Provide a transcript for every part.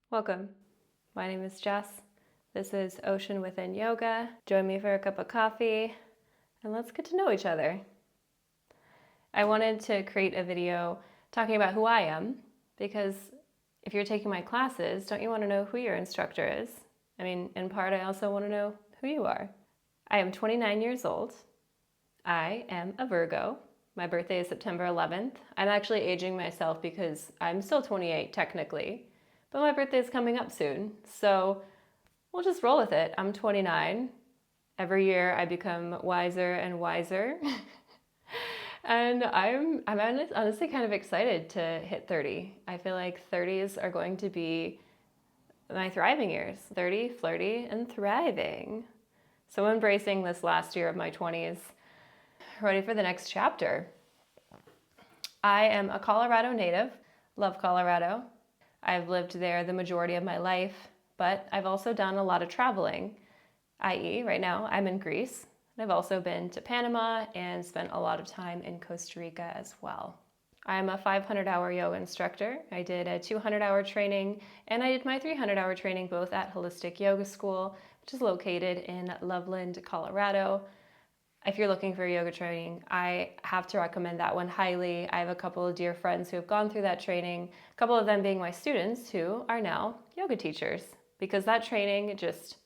Welcome. My name is Jess. This is Ocean Within Yoga. Join me for a cup of coffee and let's get to know each other. I wanted to create a video talking about who I am because if you're taking my classes, don't you want to know who your instructor is? I mean, in part, I also want to know who you are. I am 29 years old. I am a Virgo. My birthday is September 11th. I'm actually aging myself because I'm still 28 technically, but my birthday is coming up soon, so we'll just roll with it. I'm 29. Every year I become wiser and wiser. And I'm honestly kind of excited to hit 30. I feel like 30s are going to be my thriving years. 30, flirty, and thriving. So I'm embracing this last year of my 20s, ready for the next chapter. I am a Colorado native, love Colorado. I've lived there the majority of my life, but I've also done a lot of traveling, i.e. right now I'm in Greece. And I've also been to Panama and spent a lot of time in Costa Rica as well. I'm a 500-hour yoga instructor. I did a 200-hour training and I did my 300-hour training both at Holistic Yoga School, which is located in Loveland, Colorado. If you're looking for yoga training, I have to recommend that one highly. I have a couple of dear friends who have gone through that training, a couple of them being my students who are now yoga teachers, because that training just,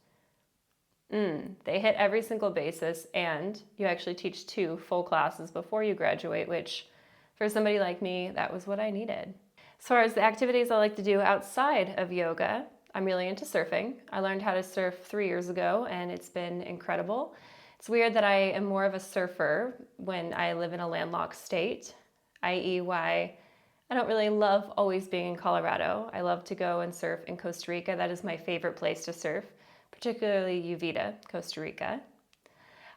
they hit every single basis, and you actually teach 2 full classes before you graduate, which for somebody like me, that was what I needed. As far as the activities I like to do outside of yoga, I'm really into surfing. I learned how to surf 3 years ago, and it's been incredible. It's weird that I am more of a surfer when I live in a landlocked state, i.e. why I don't really love always being in Colorado. I love to go and surf in Costa Rica. That is my favorite place to surf, particularly Uvita, Costa Rica.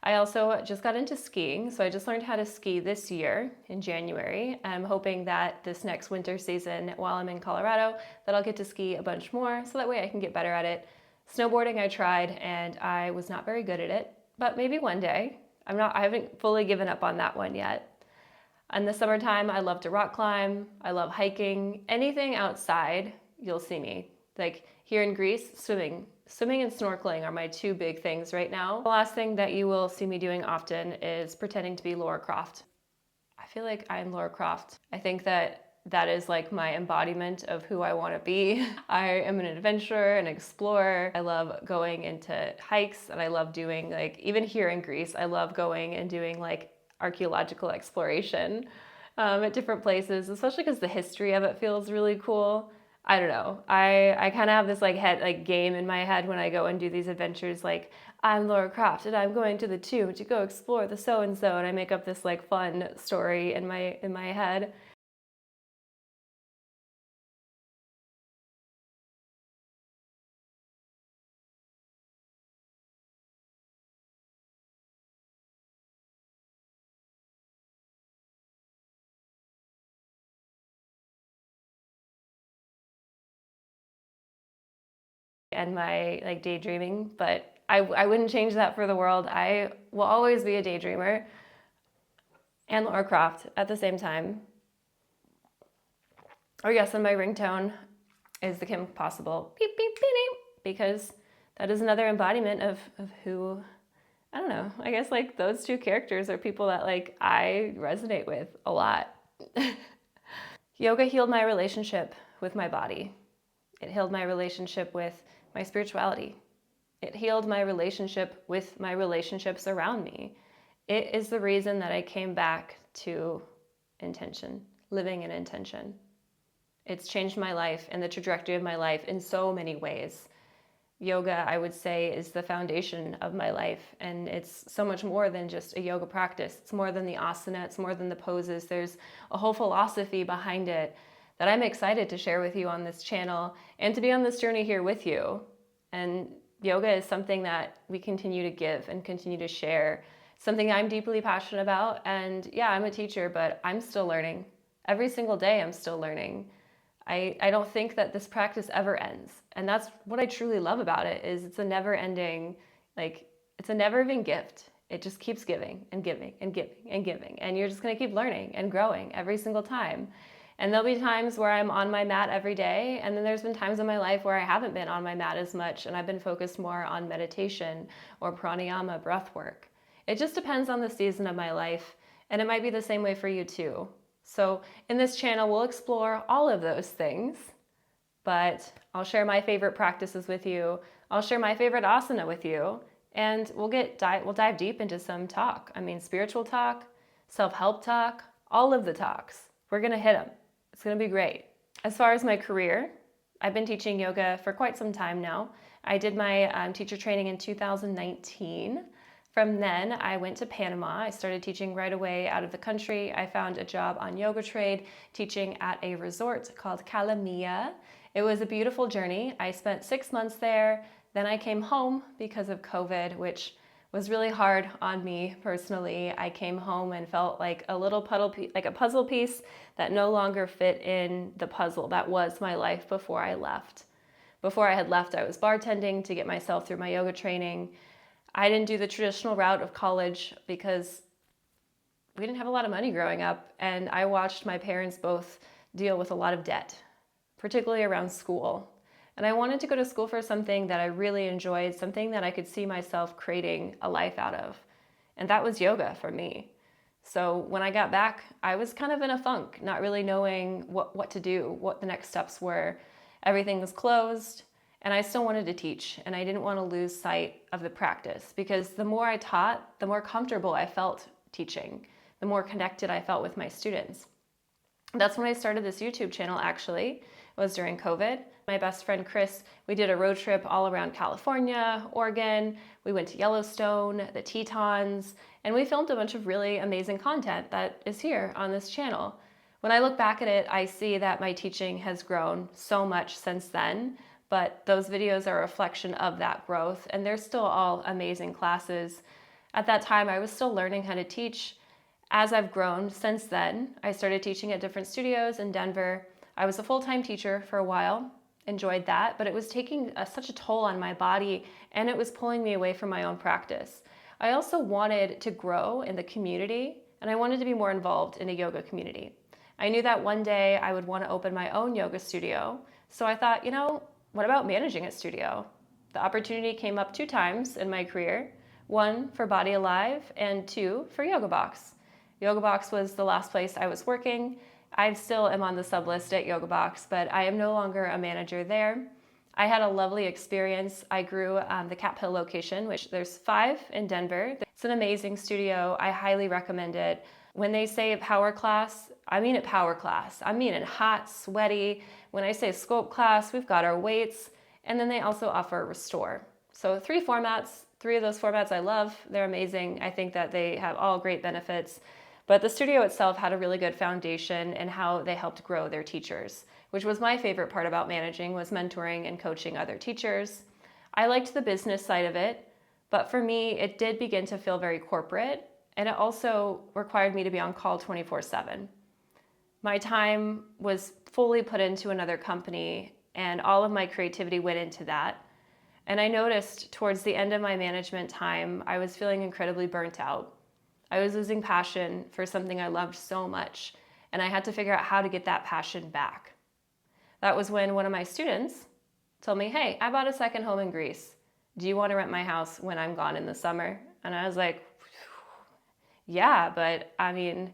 I also just got into skiing, so I just learned how to ski this year in January. I'm hoping that this next winter season, while I'm in Colorado, that I'll get to ski a bunch more, so that way I can get better at it. Snowboarding I tried, and I was not very good at it. But maybe one day. I haven't fully given up on that one yet. In the summertime, I love to rock climb. I love hiking. Anything outside, you'll see me. Like here in Greece, swimming. Swimming and snorkeling are my 2 big things right now. The last thing that you will see me doing often is pretending to be Laura Croft. I feel like I'm Laura Croft. I think that is like my embodiment of who I want to be. I am an adventurer, an explorer. I love going into hikes, and I love doing, like, even here in Greece, I love going and doing like archaeological exploration at different places, especially because the history of it feels really cool. I don't know. I kind of have this game in my head when I go and do these adventures, like I'm Laura Croft and I'm going to the tomb to go explore the so and so, and I make up this like fun story in my head. And my like daydreaming, but I wouldn't change that for the world. I will always be a daydreamer and Laura Croft at the same time. Or yes, and my ringtone is the Kim Possible beep beep beep beep, because that is another embodiment of who, I don't know, I guess like those 2 characters are people that like I resonate with a lot. Yoga healed my relationship with my body. It healed my relationship with my spirituality. It healed my relationship with my relationships around me. It is the reason that I came back to intention, living in intention. It's changed my life and the trajectory of my life in so many ways. Yoga, I would say, is the foundation of my life, and it's so much more than just a yoga practice. It's more than the asana, it's more than the poses. There's a whole philosophy behind it that I'm excited to share with you on this channel and to be on this journey here with you. And yoga is something that we continue to give and continue to share, something I'm deeply passionate about. And yeah, I'm a teacher, but I'm still learning. Every single day I'm still learning. I don't think that this practice ever ends. And that's what I truly love about it, is it's a never ending, like it's a never ending gift. It just keeps giving and giving and giving and giving. And you're just gonna keep learning and growing every single time. And there'll be times where I'm on my mat every day, and then there's been times in my life where I haven't been on my mat as much, and I've been focused more on meditation or pranayama breath work. It just depends on the season of my life, and it might be the same way for you too. So in this channel, we'll explore all of those things, but I'll share my favorite practices with you. I'll share my favorite asana with you, and we'll dive deep into some talk. I mean, spiritual talk, self-help talk, all of the talks. We're gonna hit them. It's gonna be great. As far as my career, I've been teaching yoga for quite some time now. I did my teacher training in 2019. From then, I went to Panama. I started teaching right away out of the country. I found a job on Yoga Trade teaching at a resort called Kalamia. It was a beautiful journey. I spent 6 months there. Then I came home because of COVID, which was really hard on me personally. I came home and felt like a little puzzle piece that no longer fit in the puzzle that was my life before I left. Before I had left, I was bartending to get myself through my yoga training. I didn't do the traditional route of college because we didn't have a lot of money growing up, and I watched my parents both deal with a lot of debt, particularly around school. And I wanted to go to school for something that I really enjoyed, something that I could see myself creating a life out of. And that was yoga for me. So when I got back, I was kind of in a funk, not really knowing what to do, what the next steps were. Everything was closed, and I still wanted to teach, and I didn't want to lose sight of the practice, because the more I taught, the more comfortable I felt teaching, the more connected I felt with my students. That's when I started this YouTube channel, actually. It was during COVID. My best friend Chris, we did a road trip all around California, Oregon. We went to Yellowstone, the Tetons, and we filmed a bunch of really amazing content that is here on this channel. When I look back at it, I see that my teaching has grown so much since then, but those videos are a reflection of that growth, and they're still all amazing classes. At that time, I was still learning how to teach. As I've grown since then, I started teaching at different studios in Denver. I was a full-time teacher for a while, enjoyed that, but it was taking such a toll on my body, and it was pulling me away from my own practice. I also wanted to grow in the community, and I wanted to be more involved in a yoga community. I knew that one day I would want to open my own yoga studio, so I thought, what about managing a studio? The opportunity came up 2 times in my career, 1 for Body Alive and 2 for Yoga Box. Yoga Box was the last place I was working. I still am on the sub list at Yoga Box, but I am no longer a manager there. I had a lovely experience. I grew the Cap Hill location, which there's 5 in Denver. It's an amazing studio. I highly recommend it. When they say power class, I mean it power class. I mean it hot, sweaty. When I say scope class, we've got our weights, and then they also offer restore. So 3 formats, 3 of those formats I love. They're amazing. I think that they have all great benefits. But the studio itself had a really good foundation in how they helped grow their teachers, which was my favorite part about managing, was mentoring and coaching other teachers. I liked the business side of it, but for me, it did begin to feel very corporate, and it also required me to be on call 24/7. My time was fully put into another company, and all of my creativity went into that. And I noticed towards the end of my management time, I was feeling incredibly burnt out. I was losing passion for something I loved so much, and I had to figure out how to get that passion back. That was when one of my students told me, hey, I bought a second home in Greece. Do you want to rent my house when I'm gone in the summer? And I was like, yeah, but I mean,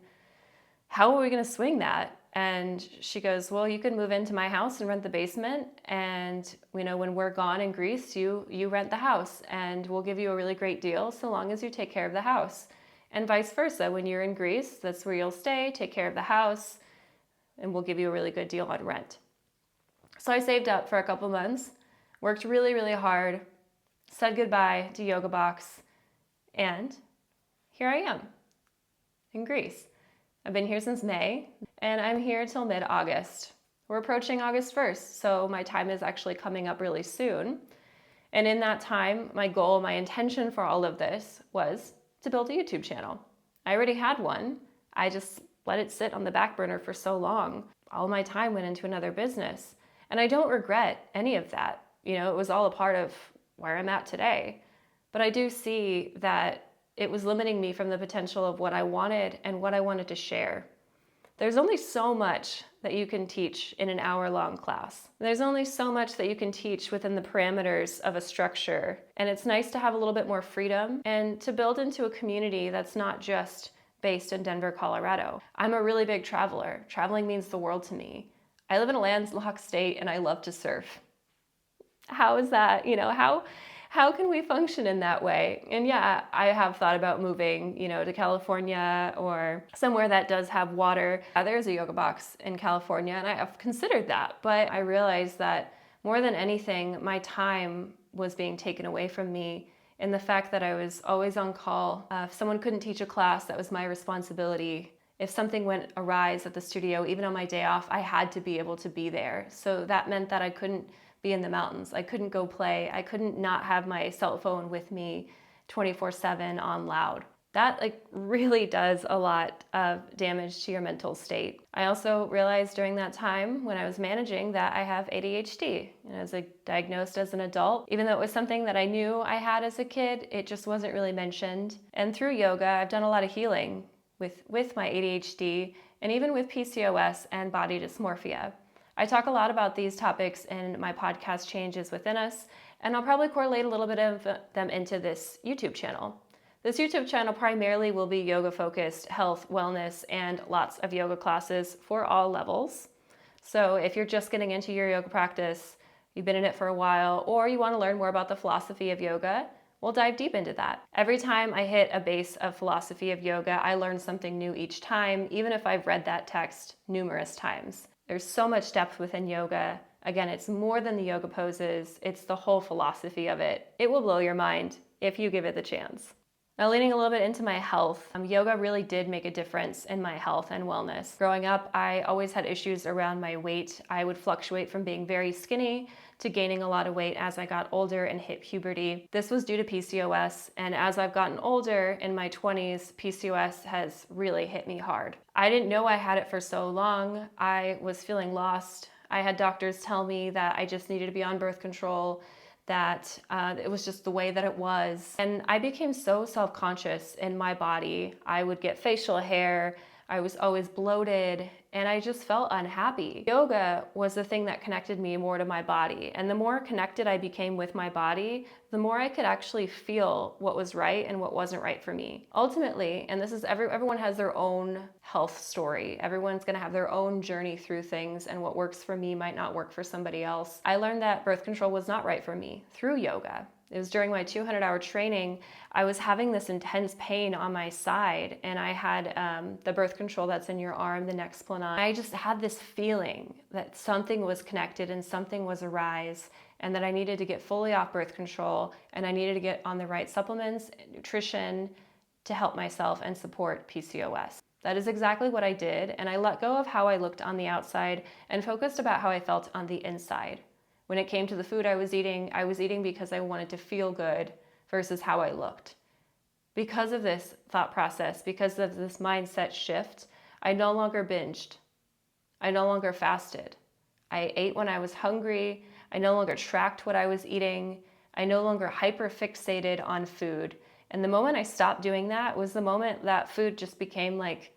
how are we going to swing that? And she goes, well, you can move into my house and rent the basement, and when we're gone in Greece, you rent the house, and we'll give you a really great deal so long as you take care of the house. And vice versa, when you're in Greece, that's where you'll stay, take care of the house, and we'll give you a really good deal on rent. So I saved up for a couple months, worked really, really hard, said goodbye to Yoga Box, and here I am in Greece. I've been here since May, and I'm here till mid-August. We're approaching August 1st, so my time is actually coming up really soon. And in that time, my goal, my intention for all of this was to build a YouTube channel. I already had one. I just let it sit on the back burner for so long. All my time went into another business. And I don't regret any of that. It was all a part of where I'm at today. But I do see that it was limiting me from the potential of what I wanted and what I wanted to share. There's only so much that you can teach in an hour-long class. There's only so much that you can teach within the parameters of a structure. And it's nice to have a little bit more freedom and to build into a community that's not just based in Denver, Colorado. I'm a really big traveler. Traveling means the world to me. I live in a landlocked state and I love to surf. How is that, how can we function in that way? And yeah, I have thought about moving, to California or somewhere that does have water. There's a yoga box in California and I have considered that, but I realized that more than anything, my time was being taken away from me in the fact that I was always on call. If someone couldn't teach a class, that was my responsibility. If something went awry at the studio, even on my day off, I had to be able to be there. So that meant that I couldn't be in the mountains. I couldn't go play. I couldn't not have my cell phone with me 24/7 on loud. That really does a lot of damage to your mental state. I also realized during that time when I was managing that I have ADHD. And I was diagnosed as an adult. Even though it was something that I knew I had as a kid, it just wasn't really mentioned. And through yoga, I've done a lot of healing with my ADHD and even with PCOS and body dysmorphia. I talk a lot about these topics in my podcast, Changes Within Us, and I'll probably correlate a little bit of them into this YouTube channel. This YouTube channel primarily will be yoga-focused, health, wellness, and lots of yoga classes for all levels. So if you're just getting into your yoga practice, you've been in it for a while, or you want to learn more about the philosophy of yoga, we'll dive deep into that. Every time I hit a base of philosophy of yoga, I learn something new each time, even if I've read that text numerous times. There's so much depth within yoga. Again, it's more than the yoga poses, it's the whole philosophy of it. It will blow your mind if you give it the chance. Now, leaning a little bit into my health, yoga really did make a difference in my health and wellness. Growing up, I always had issues around my weight. I would fluctuate from being very skinny to gaining a lot of weight as I got older and hit puberty. This was due to PCOS, and as I've gotten older in my 20s, PCOS has really hit me hard. I didn't know I had it for so long. I was feeling lost. I had doctors tell me that I just needed to be on birth control, that it was just the way that it was. And I became so self-conscious in my body. I would get facial hair, I was always bloated, and I just felt unhappy. Yoga was the thing that connected me more to my body. And the more connected I became with my body, the more I could actually feel what was right and what wasn't right for me. Ultimately, and this is everyone has their own health story. Everyone's gonna have their own journey through things, and what works for me might not work for somebody else. I learned that birth control was not right for me through yoga. It was during my 200-hour training, I was having this intense pain on my side, and I had the birth control that's in your arm, the Nexplanon. I just had this feeling that something was connected and something was arise, and that I needed to get fully off birth control, and I needed to get on the right supplements and nutrition to help myself and support PCOS. That is exactly what I did, and I let go of how I looked on the outside and focused about how I felt on the inside. When it came to the food I was eating because I wanted to feel good versus how I looked. Because of this thought process, because of this mindset shift, I no longer binged. I no longer fasted. I ate when I was hungry. I no longer tracked what I was eating. I no longer hyper-fixated on food. And the moment I stopped doing that was the moment that food just became like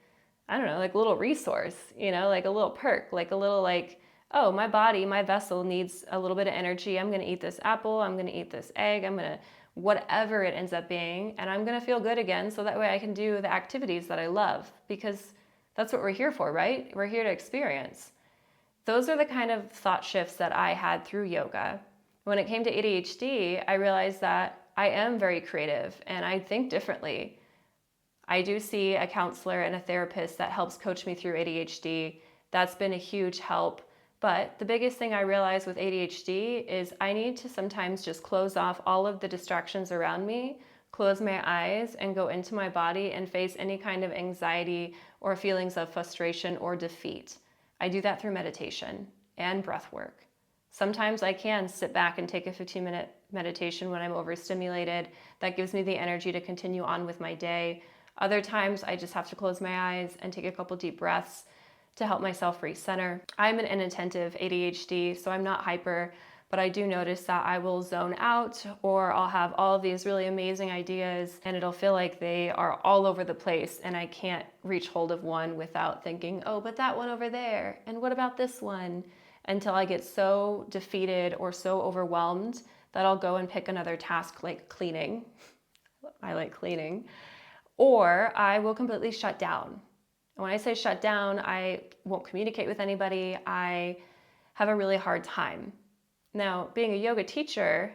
a little resource, like a little perk, like a little oh, my body, my vessel needs a little bit of energy. I'm gonna eat this apple, I'm gonna eat this egg, I'm gonna, whatever it ends up being, and I'm gonna feel good again so that way I can do the activities that I love, because that's what we're here for, right? We're here to experience. Those are the kind of thought shifts that I had through yoga. When it came to ADHD, I realized that I am very creative and I think differently. I do see a counselor and a therapist that helps coach me through ADHD. That's been a huge help. But the biggest thing I realize with ADHD is I need to sometimes just close off all of the distractions around me, close my eyes, and go into my body and face any kind of anxiety or feelings of frustration or defeat. I do that through meditation and breath work. Sometimes I can sit back and take a 15-minute meditation when I'm overstimulated. That gives me the energy to continue on with my day. Other times I just have to close my eyes and take a couple deep breaths to help myself recenter. I'm an inattentive ADHD, so I'm not hyper, but I do notice that I will zone out, or I'll have all of these really amazing ideas and it'll feel like they are all over the place and I can't reach hold of one without thinking, oh, but that one over there, and what about this one? Until I get so defeated or so overwhelmed that I'll go and pick another task like cleaning. I like cleaning. Or I will completely shut down. And when I say shut down, I won't communicate with anybody. I have a really hard time. Now, being a yoga teacher,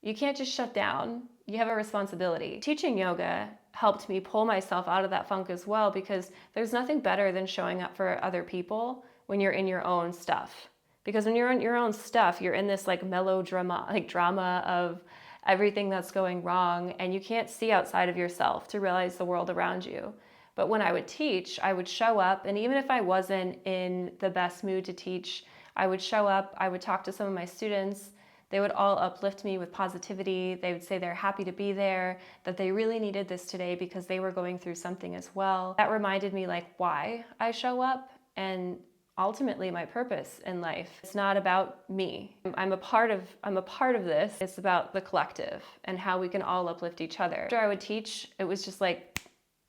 you can't just shut down. You have a responsibility. Teaching yoga helped me pull myself out of that funk as well, because there's nothing better than showing up for other people when you're in your own stuff. Because when you're in your own stuff, you're in this like melodrama, like drama of everything that's going wrong, and you can't see outside of yourself to realize the world around you. But when I would teach, I would show up, and even if I wasn't in the best mood to teach, I would show up, I would talk to some of my students. They would all uplift me with positivity. They would say they're happy to be there, that they really needed this today because they were going through something as well. That reminded me like why I show up and ultimately my purpose in life. It's not about me. I'm a part of this. It's about the collective and how we can all uplift each other. After I would teach, it was just like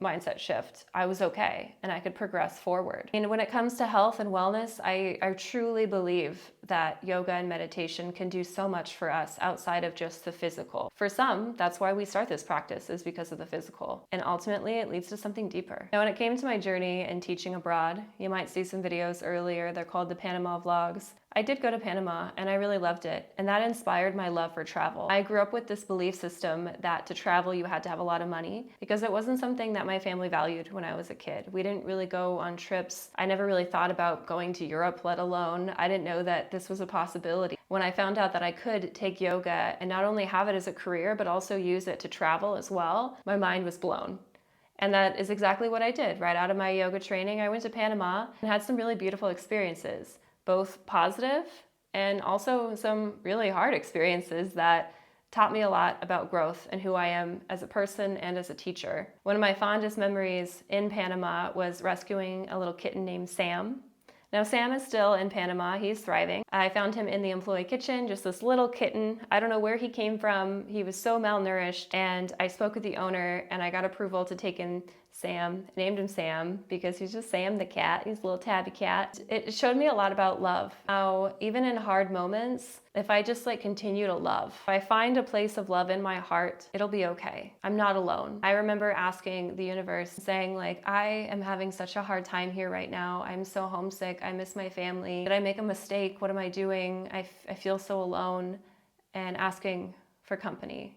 mindset shift. I was okay and I could progress forward. And when it comes to health and wellness, I truly believe that yoga and meditation can do so much for us outside of just the physical. For some, that's why we start this practice, is because of the physical. And ultimately, it leads to something deeper. Now, when it came to my journey in teaching abroad, you might see some videos earlier. They're called the Panama vlogs. I did go to Panama and I really loved it, and that inspired my love for travel. I grew up with this belief system that to travel you had to have a lot of money, because it wasn't something that my family valued when I was a kid. We didn't really go on trips. I never really thought about going to Europe, let alone. I didn't know that this was a possibility. When I found out that I could take yoga and not only have it as a career, but also use it to travel as well, my mind was blown. And that is exactly what I did. Right out of my yoga training, I went to Panama and had some really beautiful experiences, both positive and also some really hard experiences that taught me a lot about growth and who I am as a person and as a teacher. One of my fondest memories in Panama was rescuing a little kitten named Sam. Now, Sam is still in Panama. He's thriving. I found him in the employee kitchen, just this little kitten. I don't know where he came from. He was so malnourished, and I spoke with the owner and I got approval to take in Sam. I named him Sam because he's just Sam the cat. He's a little tabby cat. It showed me a lot about love. How even in hard moments, if I just continue to love, if I find a place of love in my heart, it'll be okay. I'm not alone. I remember asking the universe, saying I am having such a hard time here right now. I'm so homesick. I miss my family. Did I make a mistake? What am I doing? I feel so alone, and asking for company.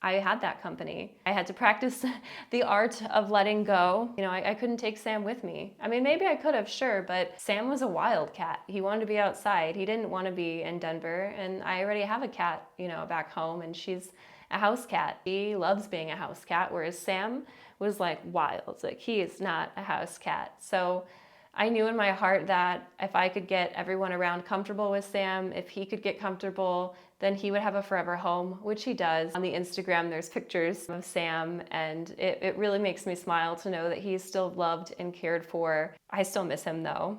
I had that company. I had to practice the art of letting go. I couldn't take Sam with me. I mean, maybe I could have, sure, but Sam was a wild cat. He wanted to be outside. He didn't want to be in Denver, and I already have a cat, back home, and she's a house cat. He loves being a house cat, whereas Sam was wild. He is not a house cat. So I knew in my heart that if I could get everyone around comfortable with Sam, if he could get comfortable, then he would have a forever home, which he does. On the Instagram, there's pictures of Sam, and it really makes me smile to know that he's still loved and cared for. I still miss him though.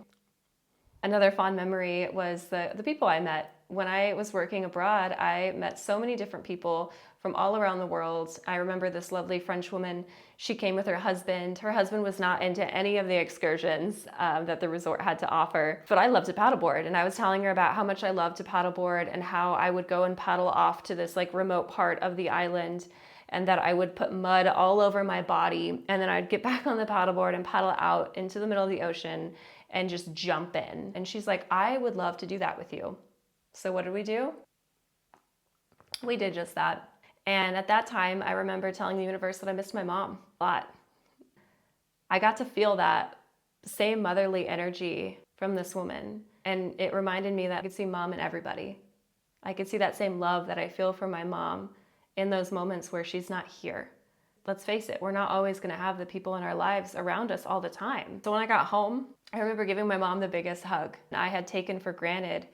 Another fond memory was the people I met. When I was working abroad, I met so many different people from all around the world. I remember this lovely French woman. She came with her husband. Her husband was not into any of the excursions that the resort had to offer, but I loved to paddleboard. And I was telling her about how much I loved to paddleboard and how I would go and paddle off to this remote part of the island, and that I would put mud all over my body. And then I'd get back on the paddleboard and paddle out into the middle of the ocean and just jump in. And she's like, I would love to do that with you. So what did we do? We did just that. And at that time, I remember telling the universe that I missed my mom a lot. I got to feel that same motherly energy from this woman. And it reminded me that I could see mom in everybody. I could see that same love that I feel for my mom in those moments where she's not here. Let's face it, we're not always going to have the people in our lives around us all the time. So when I got home, I remember giving my mom the biggest hug. I had taken for granted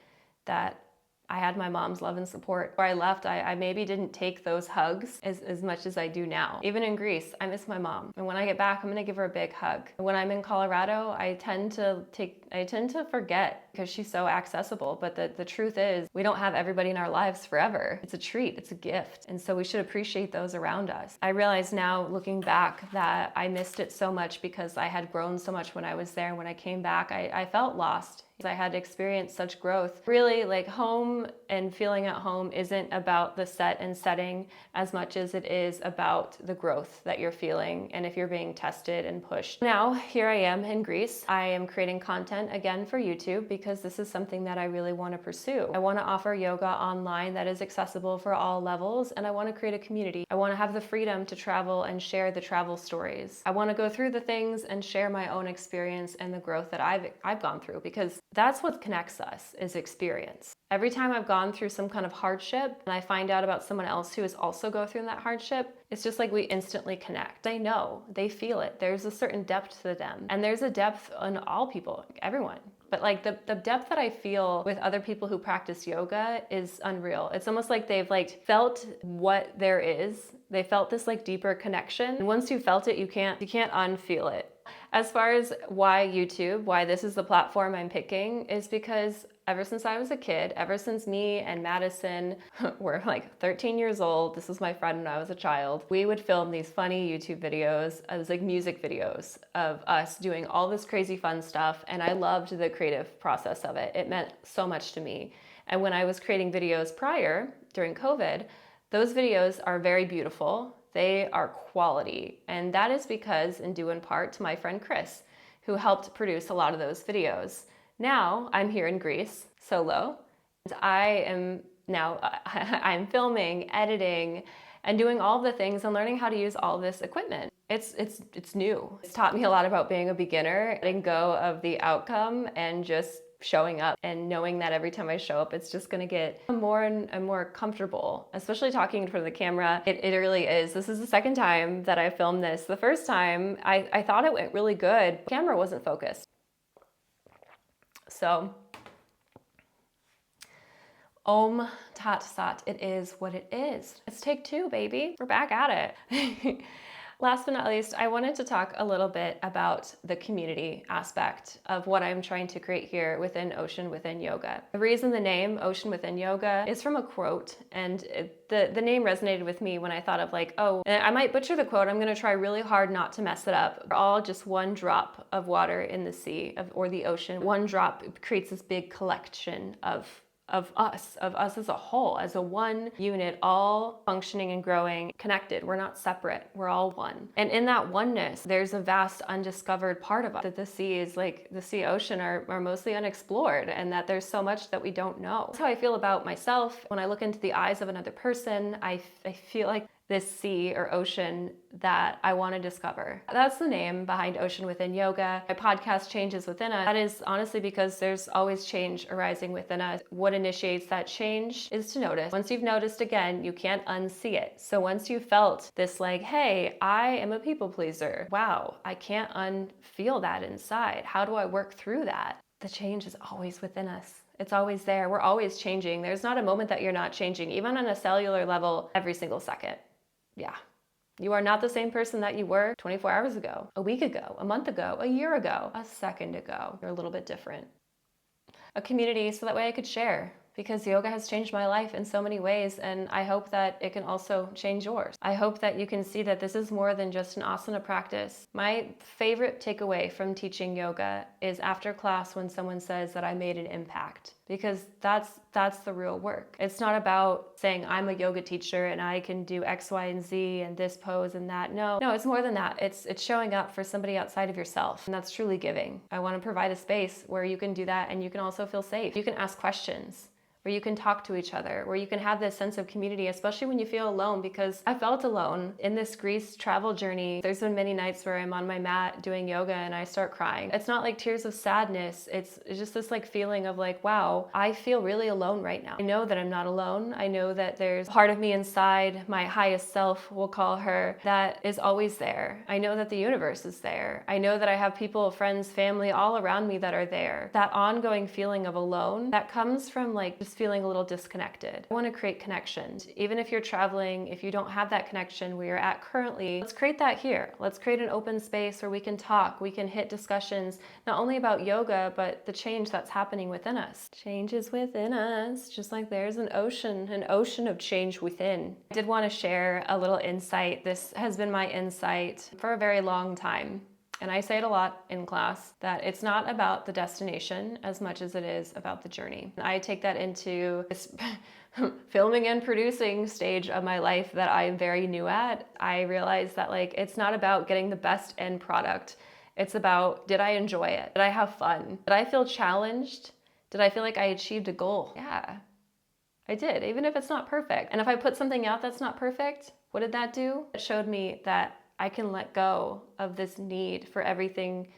that I had my mom's love and support. Where I left, I maybe didn't take those hugs as much as I do now. Even in Greece, I miss my mom. And when I get back, I'm gonna give her a big hug. When I'm in Colorado, I tend to forget because she's so accessible. But the truth is, we don't have everybody in our lives forever. It's a treat, it's a gift. And so we should appreciate those around us. I realize now, looking back, that I missed it so much because I had grown so much when I was there. When I came back, I felt lost. I had experienced such growth. Really, like, home and feeling at home isn't about the set and setting as much as it is about the growth that you're feeling and if you're being tested and pushed. Now, here I am in Greece. I am creating content again for YouTube because this is something that I really want to pursue. I want to offer yoga online that is accessible for all levels, and I want to create a community. I want to have the freedom to travel and share the travel stories. I want to go through the things and share my own experience and the growth that I've gone through, because that's what connects us, is experience. Every time I've gone through some kind of hardship and I find out about someone else who is also going through that hardship, it's just like we instantly connect. They know, they feel it. There's a certain depth to them. And there's a depth in all people, everyone. But like the depth that I feel with other people who practice yoga is unreal. It's almost like they've like felt what there is. They felt this like deeper connection. And once you felt it, you can't unfeel it. As far as why YouTube, why this is the platform I'm picking, is because ever since I was a kid, ever since me and Madison were like 13 years old, this was my friend when I was a child, we would film these funny YouTube videos. It was like music videos of us doing all this crazy fun stuff, and I loved the creative process of it. It meant so much to me. And when I was creating videos prior, during COVID, those videos are very beautiful. They are quality, and that is because, and due in part, to my friend Chris, who helped produce a lot of those videos. Now I'm here in Greece solo, and I'm filming, editing, and doing all the things and learning how to use all this equipment. It's new. It's taught me a lot about being a beginner, letting go of the outcome and just showing up, and knowing that every time I show up, it's just gonna get more and more comfortable, especially talking in front of the camera. It really is. This is the second time that I filmed this. The first time, I thought it went really good. The camera wasn't focused. So, Om Tat Sat, it is what it is. It's take two, baby. We're back at it. Last but not least, I wanted to talk a little bit about the community aspect of what I'm trying to create here within Ocean Within Yoga. The reason the name Ocean Within Yoga is from a quote, and the name resonated with me when I thought of like, oh, and I might butcher the quote. I'm going to try really hard not to mess it up. We're all just one drop of water in the sea or the ocean. One drop creates this big collection of us as a whole, as a one unit, all functioning and growing, connected. We're not separate. We're all one. And in that oneness, there's a vast undiscovered part of us, that the sea is like, the sea ocean are mostly unexplored, and that there's so much that we don't know. That's how I feel about myself. When I look into the eyes of another person, I feel like this sea or ocean that I want to discover. That's the name behind Ocean Within Yoga. My podcast, Changes Within Us. That is honestly because there's always change arising within us. What initiates that change is to notice. Once you've noticed, again, you can't unsee it. So once you felt this like, hey, I am a people pleaser. Wow, I can't unfeel that inside. How do I work through that? The change is always within us. It's always there. We're always changing. There's not a moment that you're not changing, even on a cellular level, every single second. Yeah. You are not the same person that you were 24 hours ago, a week ago, a month ago, a year ago, a second ago. You're a little bit different. A community so that way I could share, because yoga has changed my life in so many ways, and I hope that it can also change yours. I hope that you can see that this is more than just an asana practice. My favorite takeaway from teaching yoga is after class when someone says that I made an impact, because that's the real work. It's not about saying I'm a yoga teacher and I can do X, Y, and Z and this pose and that. No, it's more than that. It's showing up for somebody outside of yourself, and that's truly giving. I want to provide a space where you can do that, and you can also feel safe. You can ask questions, where you can talk to each other, where you can have this sense of community, especially when you feel alone, because I felt alone in this Greece travel journey. There's been many nights where I'm on my mat doing yoga and I start crying. It's not like tears of sadness. It's just this like feeling of like, wow, I feel really alone right now. I know that I'm not alone. I know that there's part of me inside, my highest self, we'll call her, that is always there. I know that the universe is there. I know that I have people, friends, family all around me that are there. That ongoing feeling of alone, that comes from like just just feeling a little disconnected. I want to create connections. Even if you're traveling, if you don't have that connection where you're at currently, let's create that here. Let's create an open space where we can talk, we can hit discussions, not only about yoga, but the change that's happening within us. Change is within us, just like there's an ocean of change within. I did want to share a little insight. This has been my insight for a very long time. And I say it a lot in class, that it's not about the destination as much as it is about the journey. I take that into this filming and producing stage of my life that I'm very new at. I realize that it's not about getting the best end product. It's about, did I enjoy it? Did I have fun? Did I feel challenged? Did I feel like I achieved a goal? Yeah, I did, even if it's not perfect. And if I put something out that's not perfect, what did that do? It showed me that I can let go of this need for everything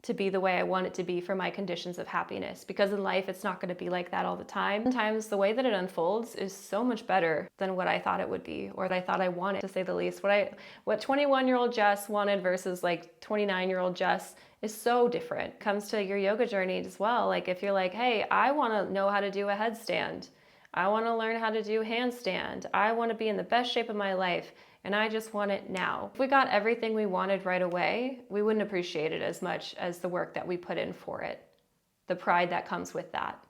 to be the way I want it to be for my conditions of happiness. Because in life, it's not going to be like that all the time. Sometimes the way that it unfolds is so much better than what I thought it would be, or that I thought I wanted, to say the least. What 21-year-old Jess wanted versus 29-year-old Jess is so different. It comes to your yoga journey as well. If you're like, hey, I want to know how to do a headstand. I want to learn how to do handstand. I want to be in the best shape of my life. And I just want it now. If we got everything we wanted right away, we wouldn't appreciate it as much as the work that we put in for it. The pride that comes with that.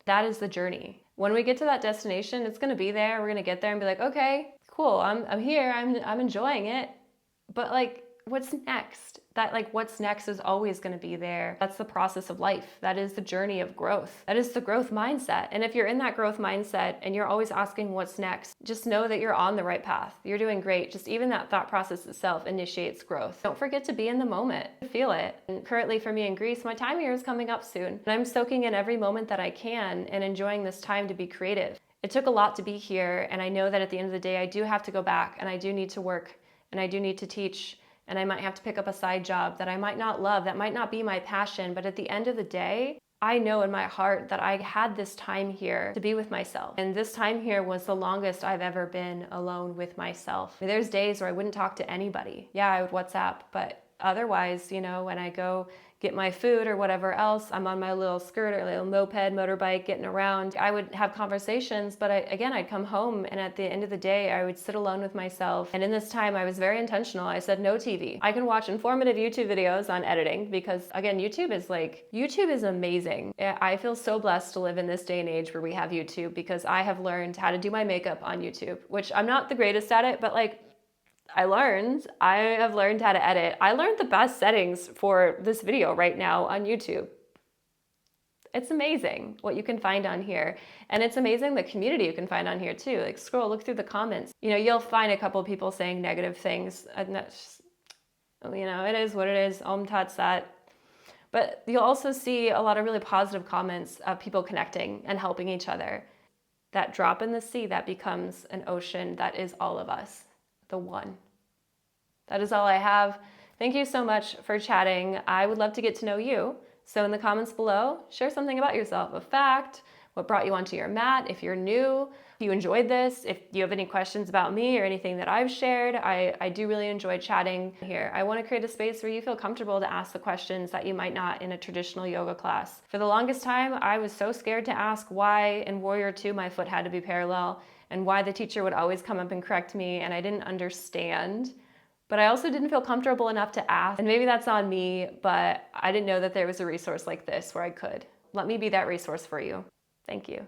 That is the journey. When we get to that destination, it's gonna be there. We're gonna get there and be like, okay, cool, I'm here, I'm enjoying it. But what's next? What's next is always going to be there. That's the process of life. That is the journey of growth. That is the growth mindset. And if you're in that growth mindset and you're always asking what's next, just know that you're on the right path. You're doing great. Just even that thought process itself initiates growth. Don't forget to be in the moment. Feel it. And currently for me in Greece, my time here is coming up soon. And I'm soaking in every moment that I can and enjoying this time to be creative. It took a lot to be here. And I know that at the end of the day, I do have to go back and I do need to work and I do need to teach. And I might have to pick up a side job that I might not love, that might not be my passion, but at the end of the day, I know in my heart that I had this time here to be with myself. And this time here was the longest I've ever been alone with myself. There's days where I wouldn't talk to anybody. Yeah, I would WhatsApp, but otherwise, when I go get my food or whatever else, I'm on my little skirt or little moped, motorbike, getting around. I would have conversations, but I'd come home and at the end of the day, I would sit alone with myself. And in this time, I was very intentional. I said, no TV. I can watch informative YouTube videos on editing because again, YouTube is amazing. I feel so blessed to live in this day and age where we have YouTube because I have learned how to do my makeup on YouTube, which I'm not the greatest at it, but I have learned how to edit. I learned the best settings for this video right now on YouTube. It's amazing what you can find on here. And it's amazing the community you can find on here too. Look through the comments. You'll find a couple people saying negative things. And that's just, it is what it is. Om Tat Sat. But you'll also see a lot of really positive comments of people connecting and helping each other. That drop in the sea that becomes an ocean that is all of us. The one. That is all I have. Thank you so much for chatting. I would love to get to know you. So in the comments below, share something about yourself, a fact, what brought you onto your mat, if you're new, if you enjoyed this, if you have any questions about me or anything that I've shared. I do really enjoy chatting here. I want to create a space where you feel comfortable to ask the questions that you might not in a traditional yoga class. For the longest time, I was so scared to ask why in Warrior 2 my foot had to be parallel, and why the teacher would always come up and correct me, and I didn't understand. But I also didn't feel comfortable enough to ask, and maybe that's on me, but I didn't know that there was a resource like this where I could. Let me be that resource for you. Thank you.